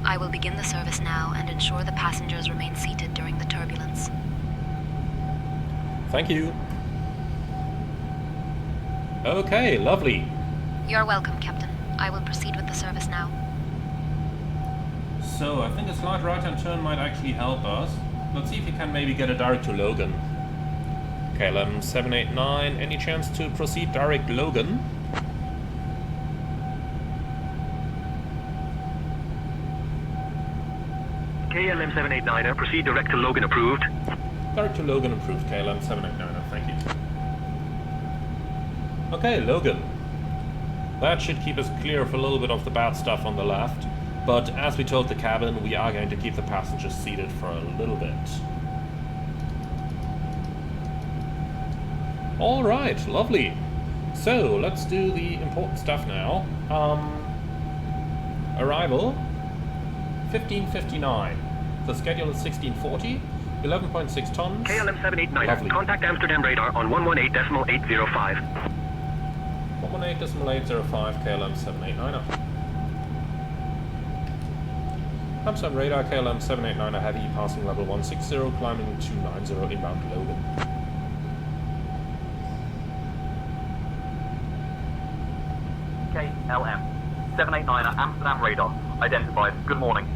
C: I will begin the service now and ensure the passengers remain seated during the turbulence.
A: Thank you. Okay, lovely.
C: You're welcome, Captain. I will proceed with the service now.
A: So, I think a slight right-hand turn might actually help us. Let's see if we can maybe get a direct to Logan. KLM 789, any chance to proceed direct Logan?
D: KLM 789er, proceed direct to Logan approved.
A: Direct to Logan approved, KLM 789, thank you. Okay, Logan. That should keep us clear of a little bit of the bad stuff on the left. But as we told the cabin, we are going to keep the passengers seated for a little bit. Alright, lovely. So, let's do the important stuff now. Arrival, 15:59. The schedule is 16:40, 11.6 tons.
D: KLM 789er,
A: Lovely.
D: contact Amsterdam radar on 118.805.
A: 118.805, KLM 789er. Amsterdam radar, KLM 789er heavy, passing level 160, climbing 290 inbound Logan.
G: KLM 789er, Amsterdam radar, identified. Good morning.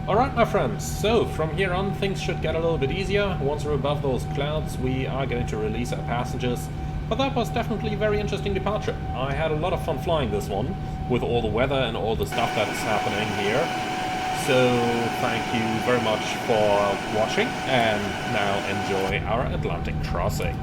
A: Alright my friends, so from here on things should get a little bit easier. Once we're above those clouds we are going to release our passengers. But that was definitely a very interesting departure. I had a lot of fun flying this one, with all the weather and all the stuff that's happening here. So thank you very much for watching, and now enjoy our Atlantic crossing.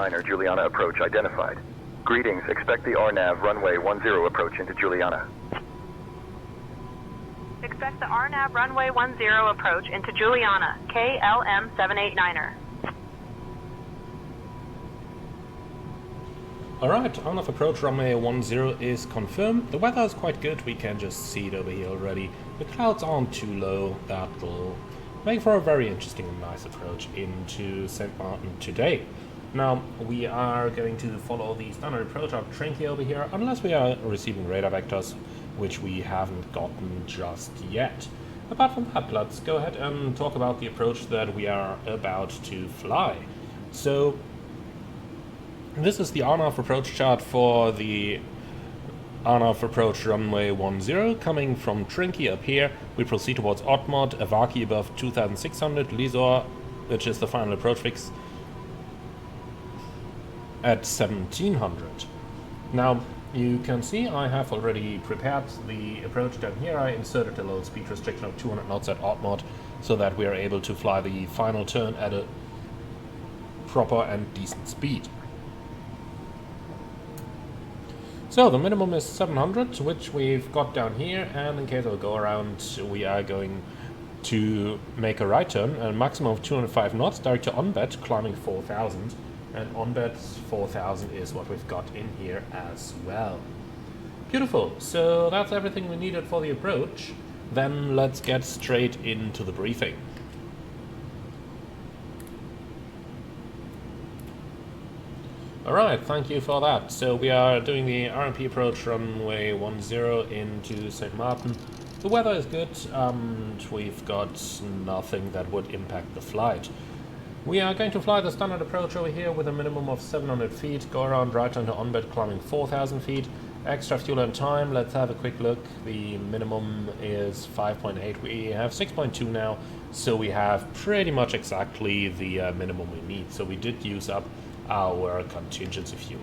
H: 789er Juliana approach identified. Greetings, expect the RNAV runway 10 approach into Juliana.
I: Expect the RNAV runway 10 approach into Juliana, KLM 789er.
A: Alright, on-off approach runway 10 is confirmed. The weather is quite good, we can just see it over here already. The clouds aren't too low, that will make for a very interesting and nice approach into St. Maarten today. Now, we are going to follow the standard approach of Trinky over here, unless we are receiving radar vectors, which we haven't gotten just yet. Apart from that, let's go ahead and talk about the approach that we are about to fly. So, this is the on-off approach chart for the on-off approach runway 10 coming from Trinky up here. We proceed towards Otmod, Avaki above 2600, Lisor, which is the final approach fix, at 1700. Now, you can see I have already prepared the approach down here. I inserted a low speed restriction of 200 knots at Otmod so that we are able to fly the final turn at a proper and decent speed. So the minimum is 700, which we've got down here, and in case of a go around, we are going to make a right turn, a maximum of 205 knots, direct to onbed, climbing 4000, and onbed 4000 is what we've got in here as well. Beautiful, so that's everything we needed for the approach. Then let's get straight into the briefing. Alright, thank you for that. So we are doing the RMP approach runway 10 into St. Maarten. The weather is good, and we've got nothing that would impact the flight. We are going to fly the standard approach over here with a minimum of 700 feet, go around right onto onbed climbing 4000 feet. Extra fuel and time, let's have a quick look. The minimum is 5.8, we have 6.2 now, so we have pretty much exactly the minimum we need. So we did use up our contingency fuel.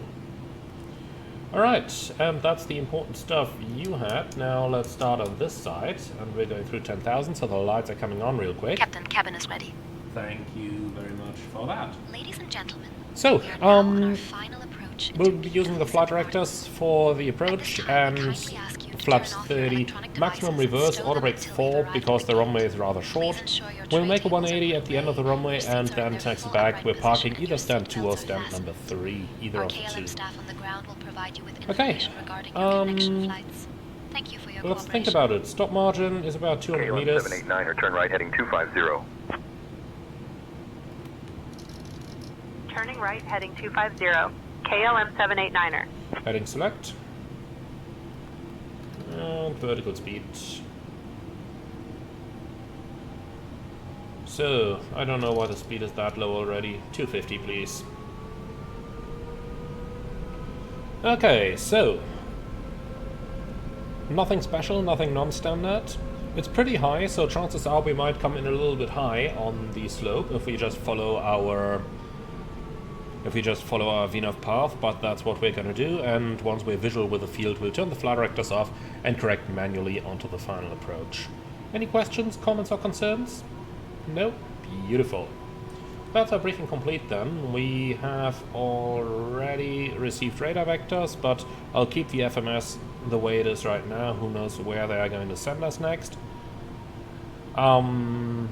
A: Alright, and that's the important stuff you had. Now let's start on this side, and we're going through 10,000, so the lights are coming on real quick.
C: Captain, cabin is ready.
A: Thank you very much for that.
C: Ladies and gentlemen,
A: so,
C: we are now on our final approach.
A: We'll be using the flight directors for the approach, and flaps 30, maximum reverse, auto brake 4 because the runway is rather short. We'll make a 180 at the end of the runway and then taxi back. We're parking either stand 2 or stand number 3, either of the two. Okay, let's think about it. Stop margin is about 200 meters.
H: 789er, turn right heading 250.
I: Turning right heading 250, KLM 789er.
A: Heading select. And vertical speed. So, I don't know why the speed is that low already. 250 please. Okay, so nothing special, nothing non-standard. It's pretty high, so chances are we might come in a little bit high on the slope if we just follow our VNAV path, but that's what we're going to do, and once we're visual with the field, we'll turn the flight directors off and correct manually onto the final approach. Any questions, comments or concerns? No? Beautiful. That's our briefing complete then. We have already received radar vectors, but I'll keep the FMS the way it is right now. Who knows where they are going to send us next. Yeah,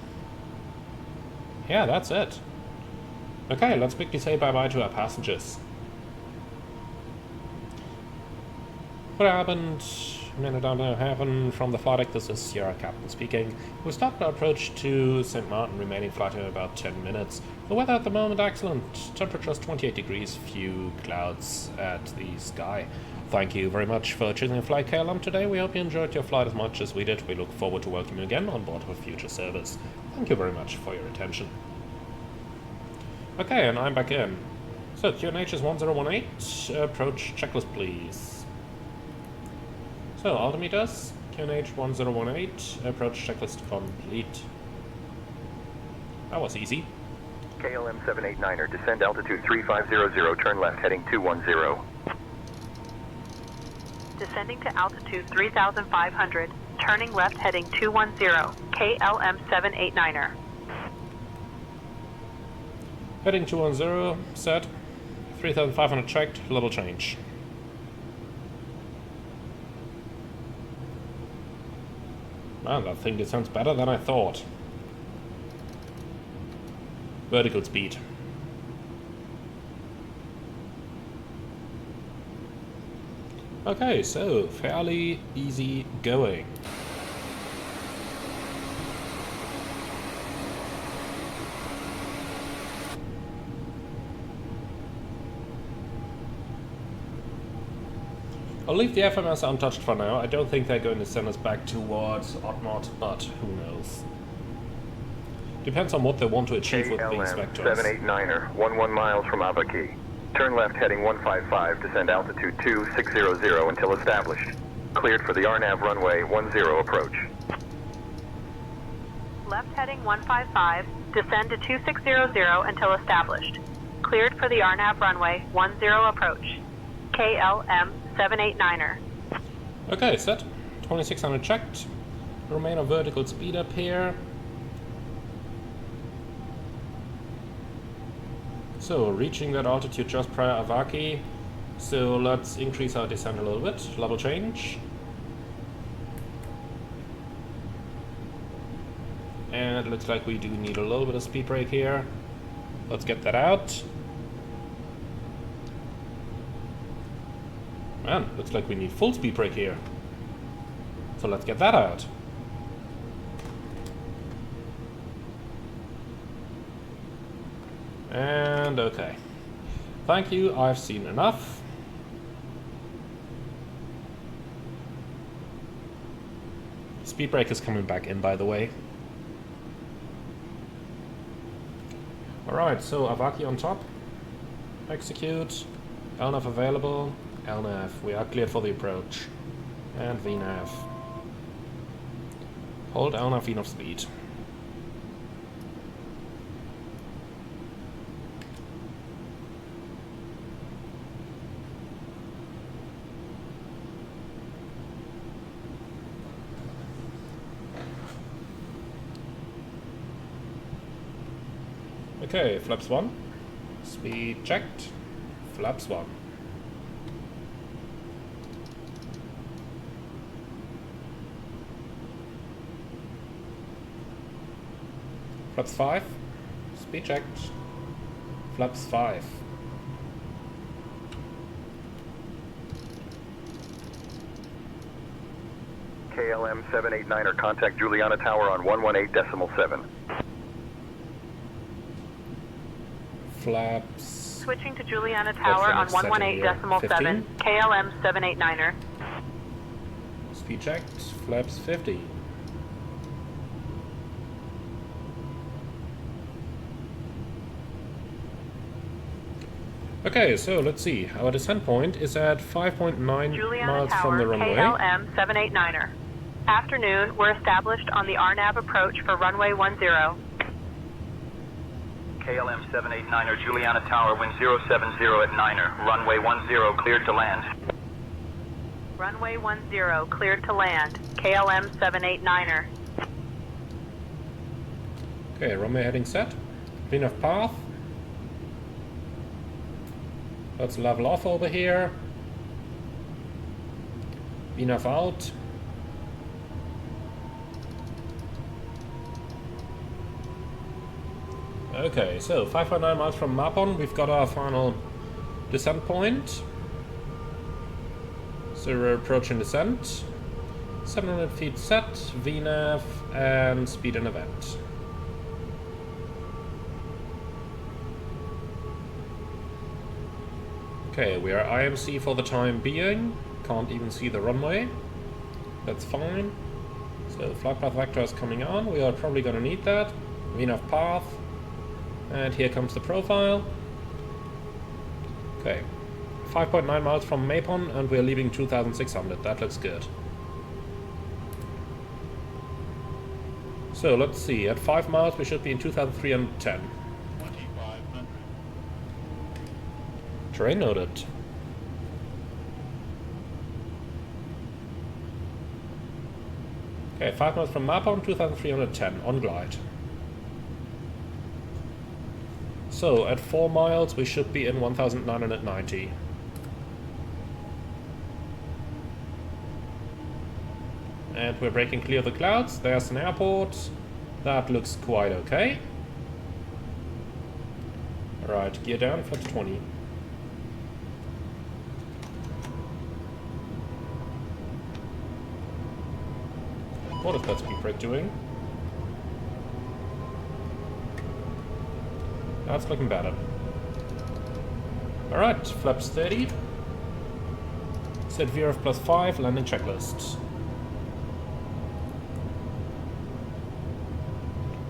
A: that's it. Okay, let's quickly say bye-bye to our passengers. What happened? Happened from the flight deck. This is Sierra Captain speaking. We started our approach to St. Maarten, remaining flight time about 10 minutes. The weather at the moment excellent. Temperature is 28 degrees, few clouds at the sky. Thank you very much for choosing to fly KLM today. We hope you enjoyed your flight as much as we did. We look forward to welcoming you again on board of a future service. Thank you very much for your attention. Okay, and I'm back in. So, QNH is 1018. Approach checklist, please. So, altimeters, QNH 1018. Approach checklist complete. That was easy.
H: KLM 789er, descend altitude 3500, turn left heading 210.
I: Descending to altitude 3,500, turning left heading 210, KLM 789er.
A: Heading 210, set. 3,500 checked, level change. Man, that thing descends better than I thought. Vertical speed. Okay, so fairly easy going. I'll leave the FMS untouched for now. I don't think they're going to send us back towards Otmont, but who knows. Depends on what they want to achieve with these vectors.
H: 789er, 11 miles from Abaki. Turn left heading 155, descend altitude 2600 until established. Cleared for the RNAV runway 10 approach.
I: Left heading 155, descend to 2600 until established. Cleared for the RNAV runway 10 approach. KLM 789er.
A: Okay, set. 2600 checked. Remain on vertical speed up here. So, reaching that altitude just prior Avaki. So let's increase our descent a little bit. Level change. And it looks like we do need a little bit of speed brake here. Let's get that out. Man, looks like we need full speed brake here. So let's get that out. And okay. Thank you, I've seen enough. Speed brake is coming back in, by the way. Alright, so Avaki on top. Execute. LNAV available. LNAV, we are cleared for the approach. And VNAV. Hold LNAV VNAV speed. Okay, flaps 1. Speed checked. Flaps 1. Flaps 5. Speed checked. Flaps 5.
H: KLM 789er, contact Juliana Tower on 118.7.
A: Flaps.
I: Switching to Juliana Tower on 118.7. KLM 789er.
A: Speed checked. Flaps 50. Okay, so let's see. Our descent point is at 5.9 miles from the runway.
I: KLM 789er. Afternoon, we're established on the RNAV approach for runway 10.
G: KLM 789er, Juliana Tower, wind 070 at 9er. Runway 10, cleared to land.
I: Runway 10, cleared to land. KLM 789er.
A: Okay, runway heading set. VNAV path. Let's level off over here. VNAV out. Okay, so 5.9 miles from Mapon, we've got our final descent point. So we're approaching descent. 700 feet set, VNAV, and speed and event. Okay, we are IMC for the time being. Can't even see the runway. That's fine. So flight path vector is coming on. We are probably going to need that. VNAV path. And here comes the profile. Okay. 5.9 miles from Mapon, and we're leaving 2,600. That looks good. So let's see. At 5 miles, we should be in 2,310. Terrain noted. Okay, 5 miles from Mapon, 2,310 on glide. So at 4 miles we should be in 1990. And we're breaking clear of the clouds. There's an airport. That looks quite okay. Alright, gear down, flaps 20. What is that speed brake doing? That's looking better. Alright, flaps 30. Set VRF +5, landing checklist.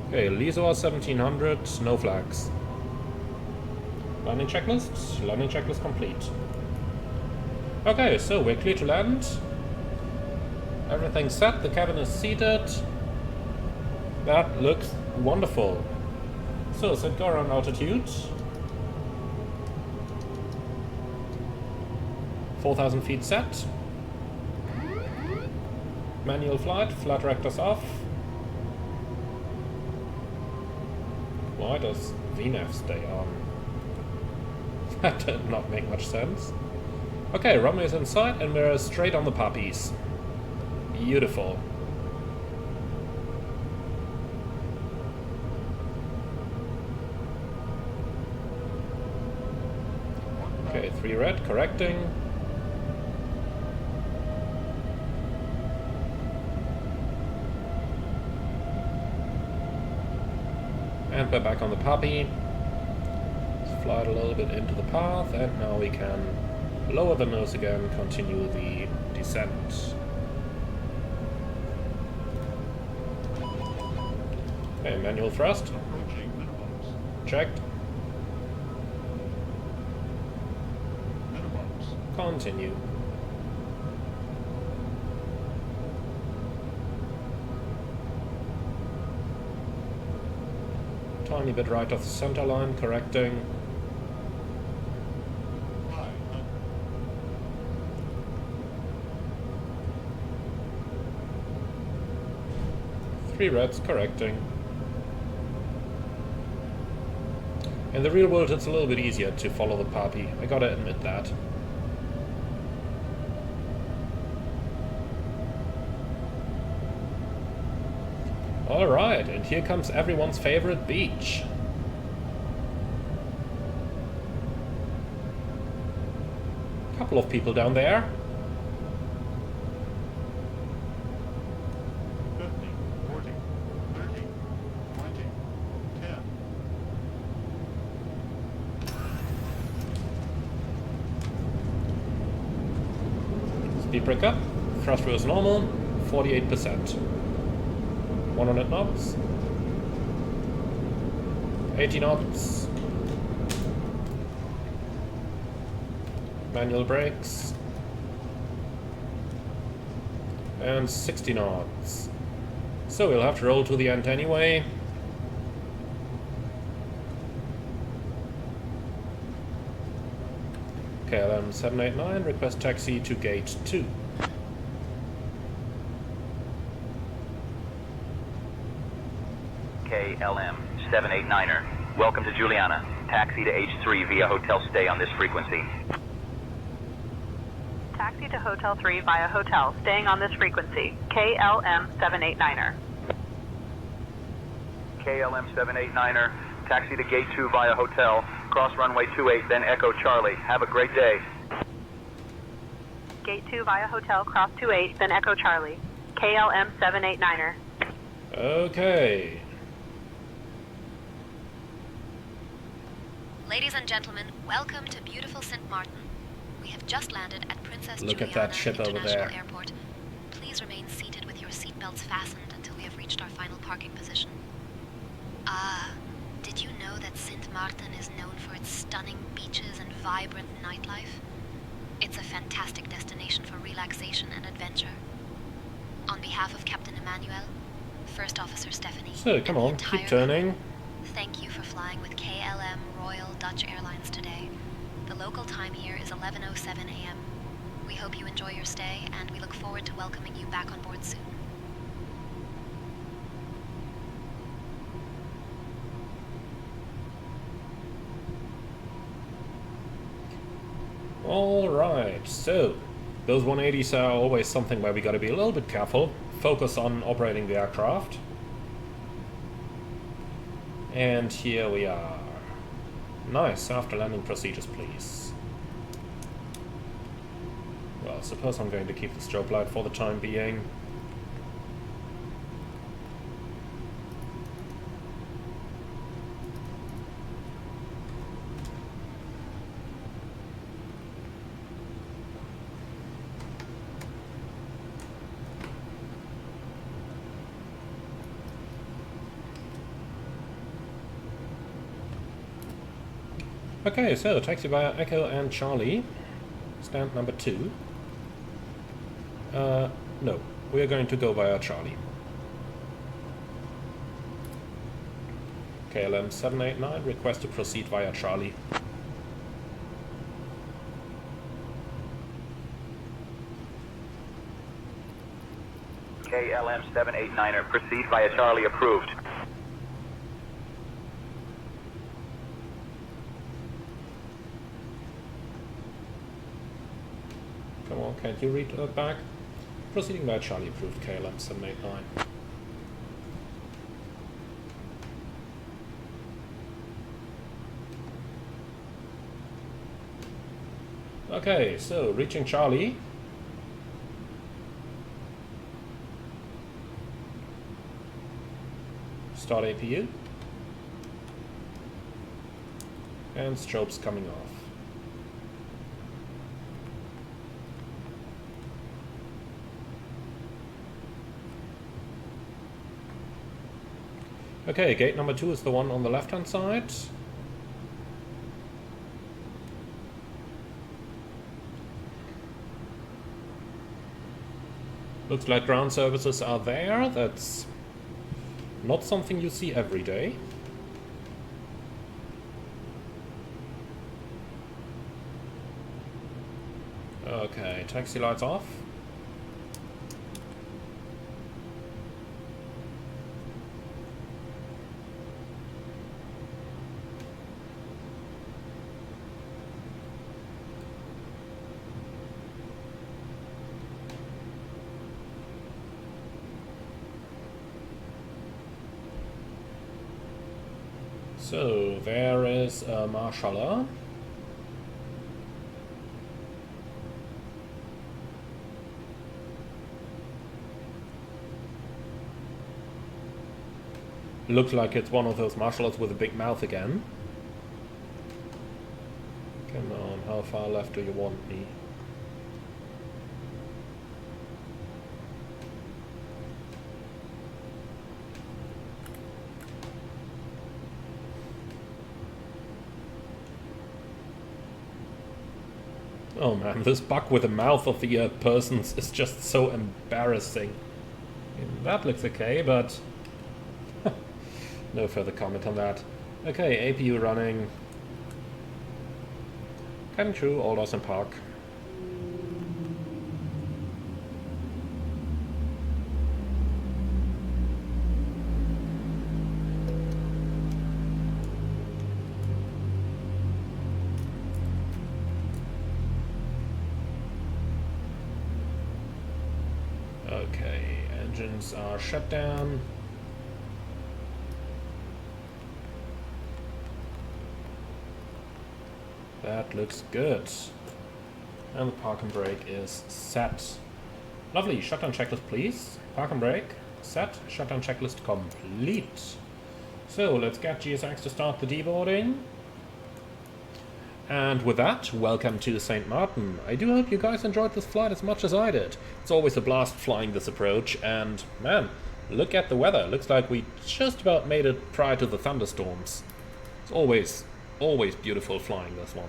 A: Okay, LISO 1700, no flags. Landing checklist complete. Okay, so we're clear to land. Everything's set, the cabin is seated. That looks wonderful. So, set go around altitude. 4,000 feet set. Manual flight, flat rectors off. Why does VNAV stay on? That did not make much sense. Okay, runway is in sight and we're straight on the puppies. Beautiful. Okay, 3 red, correcting. And we're back on the puppy. Let's fly it a little bit into the path, and now we can lower the nose again, continue the descent. Okay, manual thrust. Checked. Continue. Tiny bit right of the center line, correcting. Three reds, correcting. In the real world it's a little bit easier to follow the puppy, I gotta admit that. Alright, and here comes everyone's favorite beach. Couple of people down there.
J: 50, 40, 30, 20, 10.
A: Speed brake up, thrust was normal, 48%. 100 knots, 80 knots, manual brakes, and 60 knots. So we'll have to roll to the end anyway. KLM 789, request taxi to gate 2.
G: KLM 789er. Welcome to Juliana. Taxi to H3 via hotel stay on this frequency.
I: Taxi to Hotel 3 via hotel, staying on this frequency. KLM 789er.
G: KLM 789er. Taxi to gate 2 via hotel. Cross runway 28, then Echo Charlie. Have a great day.
I: Gate 2 via hotel, cross 28, then Echo Charlie. KLM 789er.
A: Okay.
C: Ladies and gentlemen, welcome to beautiful St. Martin. We have just landed at Princess
A: Look
C: Juliana
A: at that ship over
C: International
A: there.
C: Airport. Please remain seated with your seatbelts fastened until we have reached our final parking position. Did you know that St. Martin is known for its stunning beaches and vibrant nightlife? It's a fantastic destination for relaxation and adventure. On behalf of Captain Emmanuel, First Officer Stephanie,
A: So come
C: and the
A: on,
C: entire
A: keep turning.
C: crew, thank you for flying with KLM Royal Dutch Airlines today. The local time here is 11:07 a.m. We hope you enjoy your stay, and we look forward to welcoming you back on board soon.
A: Alright, so those 180s are always something where we gotta be a little bit careful. Focus on operating the aircraft. And here we are. Nice, after landing procedures, please. Well, I suppose I'm going to keep the strobe light for the time being. Okay, so taxi via Echo and Charlie. Stand number 2. No, we are going to go via Charlie. KLM 789, request to proceed via Charlie.
G: KLM 789er, proceed via Charlie, approved.
A: Come on, can't you read that back? Proceeding by Charlie, approved, KLM 789. Okay, so reaching Charlie. Start APU. And strobes coming off. Okay, gate number 2 is the one on the left-hand side. Looks like ground services are there. That's not something you see every day. Okay, taxi lights off. So, there is a marshaller. Looks like it's one of those marshallers with a big mouth again. Come on, how far left do you want me? Oh man, this bug with the mouth of the persons is just so embarrassing. I mean, that looks okay, but no further comment on that. Okay, APU running. Cabin crew, all doors in park. Okay, engines are shut down. That looks good. And the park and brake is set. Lovely, shutdown checklist please. Park and brake, set, shutdown checklist complete. So let's get GSX to start the deboarding. And with that, welcome to St. Maarten. I do hope you guys enjoyed this flight as much as I did. It's always a blast flying this approach, and man, look at the weather. Looks like we just about made it prior to the thunderstorms. It's always beautiful flying this one.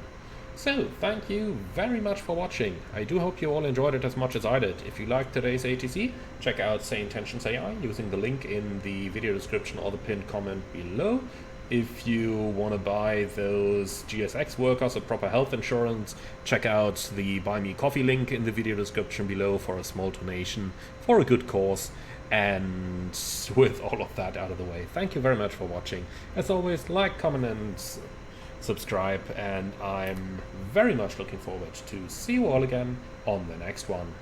A: So, thank you very much for watching. I do hope you all enjoyed it as much as I did. If you liked today's ATC, check out Say Intentions AI using the link in the video description or the pinned comment below. If you want to buy those GSX workers or proper health insurance, check out the Buy Me Coffee link in the video description below for a small donation for a good cause. And with all of that out of the way, thank you very much for watching. As always, like, comment and subscribe, and I'm very much looking forward to see you all again on the next one.